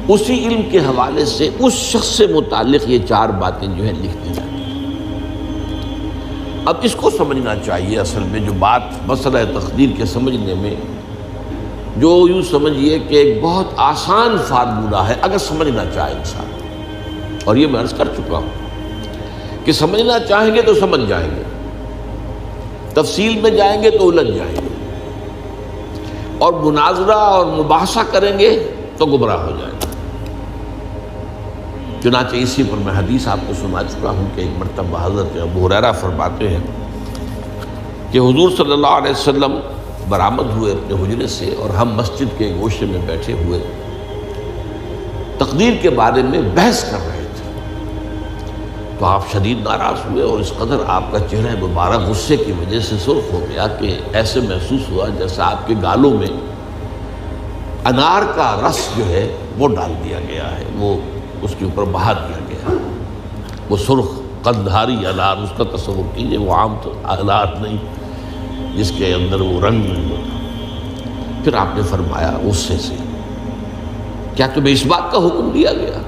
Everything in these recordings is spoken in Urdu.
اسی علم کے حوالے سے اس شخص سے متعلق یہ 4 باتیں جو ہیں لکھ دی جاتی ہیں۔ اب اس کو سمجھنا چاہیے، اصل میں جو بات مسئلہ تقدیر کے سمجھنے میں، جو یوں سمجھیے کہ ایک بہت آسان فارمولہ ہے اگر سمجھنا چاہے انسان، اور یہ میں عرض کر چکا ہوں کہ سمجھنا چاہیں گے تو سمجھ جائیں گے، تفصیل میں جائیں گے تو الجھ جائیں گے، اور مناظرہ اور مباحثہ کریں گے تو گمراہ ہو جائیں گے۔ چنانچہ اسی پر میں حدیث آپ کو سنا چکا ہوں کہ ایک مرتبہ حضرت ابو ہریرہ فرماتے ہیں کہ حضور صلی اللہ علیہ وسلم برآمد ہوئے اپنے حجرے سے، اور ہم مسجد کے گوشے میں بیٹھے ہوئے تقدیر کے بارے میں بحث کر رہے تھے، تو آپ شدید ناراض ہوئے، اور اس قدر آپ کا چہرہ مبارک غصے کی وجہ سے سرخ ہو گیا کہ ایسے محسوس ہوا جیسا آپ کے گالوں میں انار کا رس جو ہے وہ ڈال دیا گیا ہے، وہ اس کے اوپر بہا دیا گیا، وہ سرخ قندھاری انار، اس کا تصور کیجئے، وہ عام تو انار نہیں جس کے اندر وہ رنگ نہیں ہوتا۔ پھر آپ نے فرمایا غصے سے، کیا تمہیں اس بات کا حکم دیا گیا؟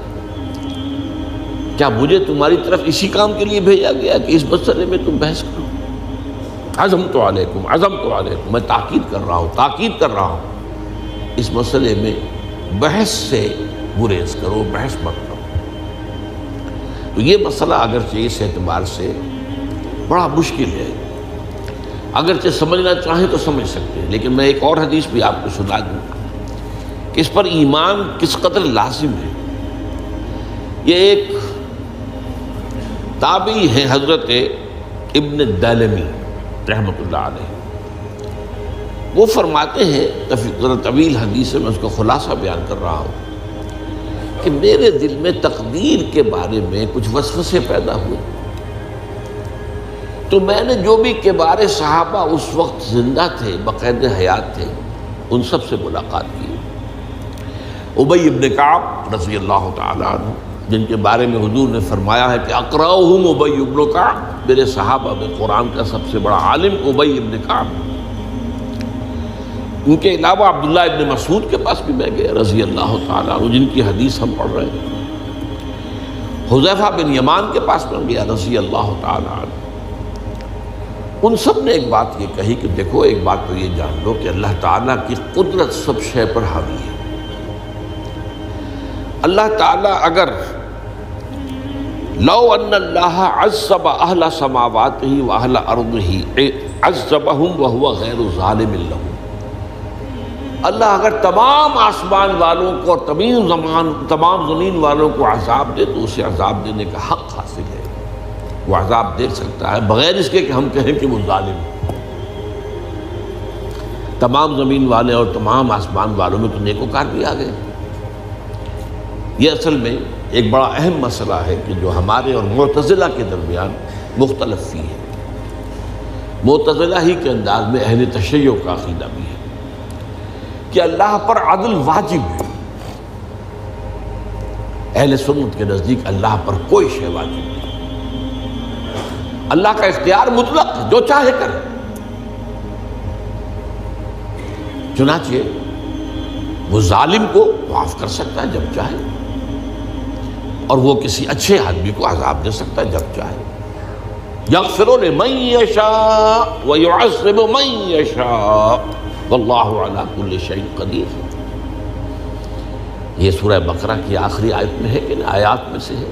کیا مجھے تمہاری طرف اسی کام کے لیے بھیجا گیا کہ اس مسئلے میں تم بحث کرو؟ عزمت علیکم، میں تاکید کر رہا ہوں اس مسئلے میں بحث سے گریز کرو، بحث مت کرو۔ تو یہ مسئلہ اگرچہ اس اعتبار سے بڑا مشکل ہے، اگرچہ سمجھنا چاہیں تو سمجھ سکتے ہیں، لیکن میں ایک اور حدیث بھی آپ کو سنا دوں کہ اس پر ایمان کس قدر لازم ہے۔ یہ ایک تابعی ہے حضرت ابن الدیلمی رحمۃ اللہ علیہ، وہ فرماتے ہیں، ذرا طویل حدیث ہے، میں اس کا خلاصہ بیان کر رہا ہوں، کہ میرے دل میں تقدیر کے بارے میں کچھ وسوسے پیدا ہوئے، تو میں نے جو بھی کبار صحابہ اس وقت زندہ تھے، بقید حیات تھے، ان سب سے ملاقات کی۔ ابی ابن کعب رضی اللہ تعالیٰ عنہ، جن کے بارے میں حضور نے فرمایا ہے کہ اقرأہم ابی ابن کعب، میرے صحابہ میں قرآن کا سب سے بڑا عالم ابی ابن کعب۔ ان کے علاوہ عبداللہ ابن مسعود کے پاس بھی میں گیا رضی اللہ تعالیٰ عنہ، جن کی حدیث ہم پڑھ رہے ہیں۔ حذیفہ بن یمان کے پاس میں گیا رضی اللہ تعالیٰ عنہ۔ ان سب نے ایک بات یہ کہی کہ دیکھو، ایک بات تو یہ جان لو کہ اللہ تعالیٰ کی قدرت سب شے پر حاوی ہے۔ اللہ تعالیٰ اگر لو ان اللہ عذب اہل سماواتہ و اہل ارضہ عذبہم وہو غیر ظالم لہم، اللہ اگر تمام آسمان والوں کو اور تمام زمین والوں کو عذاب دے تو اسے عذاب دینے کا حق حاصل ہے، وہ عذاب دے سکتا ہے بغیر اس کے کہ ہم کہیں کہ وہ ظالم ہے۔ تمام زمین والے اور تمام آسمان والوں میں تو نیکوکار بھی آ گئے۔ یہ اصل میں ایک بڑا اہم مسئلہ ہے کہ جو ہمارے اور معتزلہ کے درمیان مختلف فی ہے۔ معتزلہ ہی کے انداز میں اہل تشیع کا عقیدہ بھی ہے کہ اللہ پر عدل واجب ہے، اہل سنت کے نزدیک اللہ پر کوئی شے واجب نہیں، اللہ کا اختیار مطلق، جو چاہے کرے۔ چنانچہ وہ ظالم کو معاف کر سکتا ہے جب چاہے، اور وہ کسی اچھے آدمی کو عذاب دے سکتا ہے جب چاہے۔ یغفر لمن یشاء ویعذب من یشاء واللہ علی کل شیء قدیر۔ یہ سورہ بقرہ کی آخری آیت میں ہے کہ آیات میں سے ہے،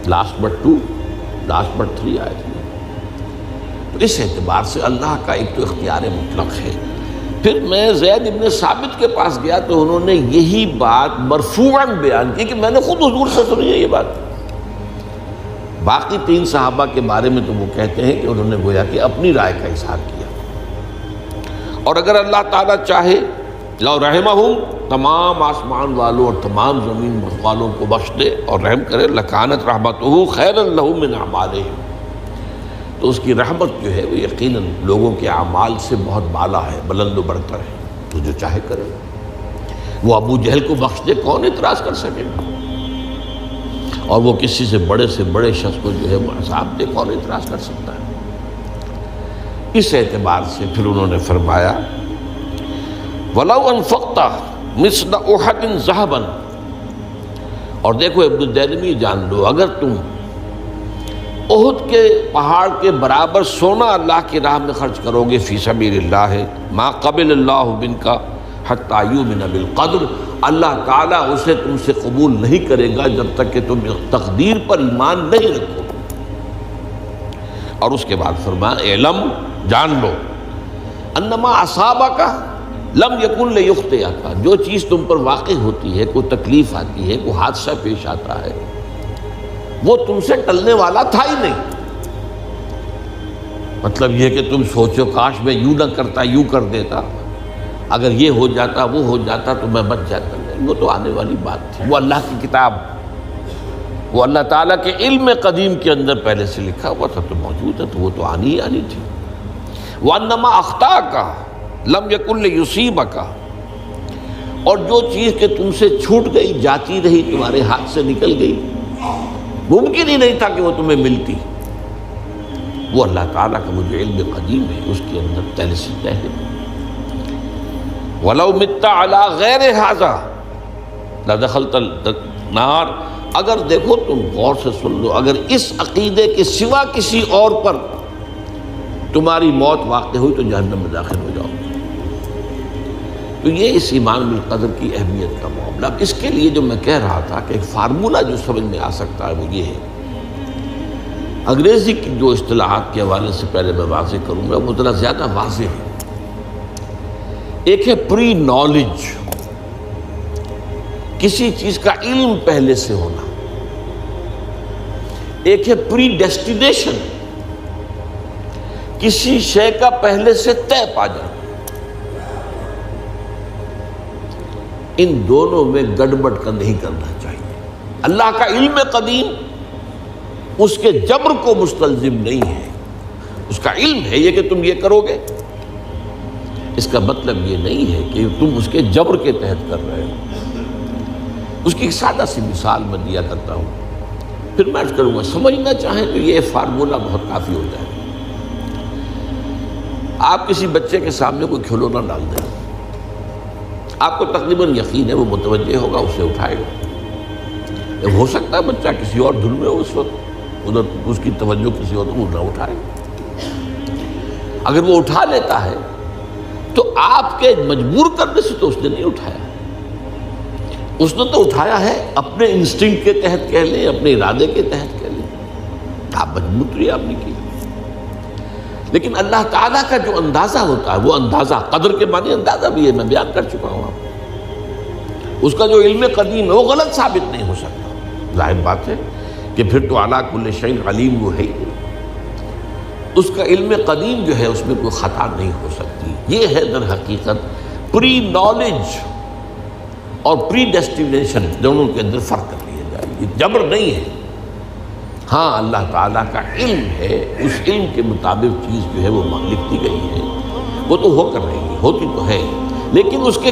لاسٹ بٹ 3 آیت میں۔ تو اس اعتبار سے اللہ کا ایک تو اختیار مطلق ہے۔ پھر میں زید ابن ثابت کے پاس گیا تو انہوں نے یہی بات مرفوعاً بیان کی کہ میں نے خود حضور سے سنی ہے یہ بات۔ باقی 3 صحابہ کے بارے میں تو وہ کہتے ہیں کہ انہوں نے گویا کہ اپنی رائے کا اظہار کیا، اور اگر اللہ تعالیٰ چاہے لو رحمہم، تمام آسمان والوں اور تمام زمین والوں کو بخش دے اور رحم کرے، لکانت رحمتہ خیرا لہم من اعمالہم، تو اس کی رحمت جو ہے وہ یقیناً لوگوں کے اعمال سے بہت بالا ہے، بلند و برتر ہے، تو جو چاہے کرے۔ وہ ابو جہل کو بخش دے، کون اعتراض کر سکے گا؟ اور وہ کسی سے بڑے شخص کو جو ہے وہ عذاب دے، کون اعتراض کر سکتا ہے؟ اس اعتبار سے پھر انہوں نے فرمایا وَلَوْ أَنفَقْتَ مِثْلَ أُحَدٍ ذَهَبًا، اور دیکھو ابن الدیلمی جان لو، اگر تم احد کے پہاڑ کے برابر سونا اللہ کی راہ میں خرچ کرو گے فی سبیل اللہ، ما قبل اللہ منک حتی یؤمن بالقدر، اللہ تعالیٰ اسے تم سے قبول نہیں کرے گا جب تک کہ تم تقدیر پر ایمان نہیں رکھو۔ اور اس کے بعد فرمایا اعلم، جان لو، انما اصابک لم یکن لیخطئک، جو چیز تم پر واقع ہوتی ہے، کوئی تکلیف آتی ہے، کوئی حادثہ پیش آتا ہے، وہ تم سے ٹلنے والا تھا ہی نہیں۔ مطلب یہ کہ تم سوچو کاش میں یوں نہ کرتا، یوں کر دیتا، اگر یہ ہو جاتا، وہ ہو جاتا تو میں بچ جاتا، نہیں، وہ تو آنے والی بات تھی، وہ اللہ کی کتاب، وہ اللہ تعالیٰ کے علم قدیم کے اندر پہلے سے لکھا ہوا تھا، تو موجود ہے، تو وہ تو آنی ہی آنی تھی۔ وَأَنَّمَا أَخْطَأَكَ لَمْ يَكُنْ لِيُصِيبَكَ، اور جو چیز کہ تم سے چھوٹ گئی، جاتی رہی، تمہارے ہاتھ سے نکل گئی، ممکن ہی نہیں تھا کہ وہ تمہیں ملتی، وہ اللہ تعالیٰ کا وہ جو علم قدیم ہے اس کے اندر پہلے سے طے ہے۔ وَلَوْ مِتَّ عَلَىٰ غَيْرِ هَٰذَا لَدَخَلْتَ النَّارَ، اگر دیکھو تم غور سے سن لو، اگر اس عقیدے کے سوا کسی اور پر تمہاری موت واقع ہوئی تو جہنم میں داخل ہو جاؤ۔ تو یہ اس ایمان بالقدر کی اہمیت کا معاملہ۔ اب اس کے لیے جو میں کہہ رہا تھا کہ ایک فارمولہ جو سمجھ میں آ سکتا ہے وہ یہ ہے، انگریزی کی جو اصطلاحات کے حوالے سے پہلے میں واضح کروں گا وہ ذرا زیادہ واضح ہے۔ ایک ہے پری نالج، کسی چیز کا علم پہلے سے ہونا، ایک ہے پری ڈیسٹینیشن، کسی شے کا پہلے سے طے پا جانا۔ ان دونوں میں گڑبڑ کا نہیں کرنا چاہیے۔ اللہ کا علم قدیم اس کے جبر کو مستلزم نہیں ہے، اس کا علم ہے یہ کہ تم یہ کرو گے، اس کا مطلب یہ نہیں ہے کہ تم اس کے جبر کے تحت کر رہے ہو۔ اس کی ایک سادہ سی مثال میں دیا کرتا ہوں، پھر میں کروں گا، سمجھنا چاہیں تو یہ فارمولہ بہت کافی ہوتا ہے۔ آپ کسی بچے کے سامنے کوئی کھلونا ڈال دیں، آپ کو تقریباً یقین ہے وہ متوجہ ہوگا، اسے اٹھائے گا۔ ہو سکتا ہے بچہ کسی اور دھن میں ہو اس وقت، ادھر اس کی توجہ کسی اور کو نہ اٹھائے، اگر وہ اٹھا لیتا ہے تو آپ کے مجبور کرنے سے تو اس نے نہیں اٹھایا، اس نے تو اٹھایا ہے اپنے انسٹنکٹ کے تحت کہہ لیں، اپنے ارادے کے تحت کہہ لیں، آپ مجبور تو آپ نے کی۔ لیکن اللہ تعالیٰ کا جو اندازہ ہوتا ہے وہ اندازہ، قدر کے معنی اندازہ بھی ہے، میں بیان کر چکا ہوں آپ کو، اس کا جو علم قدیم ہے وہ غلط ثابت نہیں ہو سکتا۔ ظاہر بات ہے کہ پھر تو اعلیٰ کل شیء علیم وہ ہے ہی، اس کا علم قدیم جو ہے اس میں کوئی خطا نہیں ہو سکتی۔ یہ ہے در حقیقت پری نالج اور پری ڈیسٹینیشن، دونوں کے اندر فرق کر لیا جائے، یہ جبر نہیں ہے۔ ہاں اللہ تعالیٰ کا علم ہے، اس علم کے مطابق چیز جو ہے وہ لکھتی گئی ہے، وہ تو ہو کر رہی ہے، ہوتی تو ہے، لیکن اس کے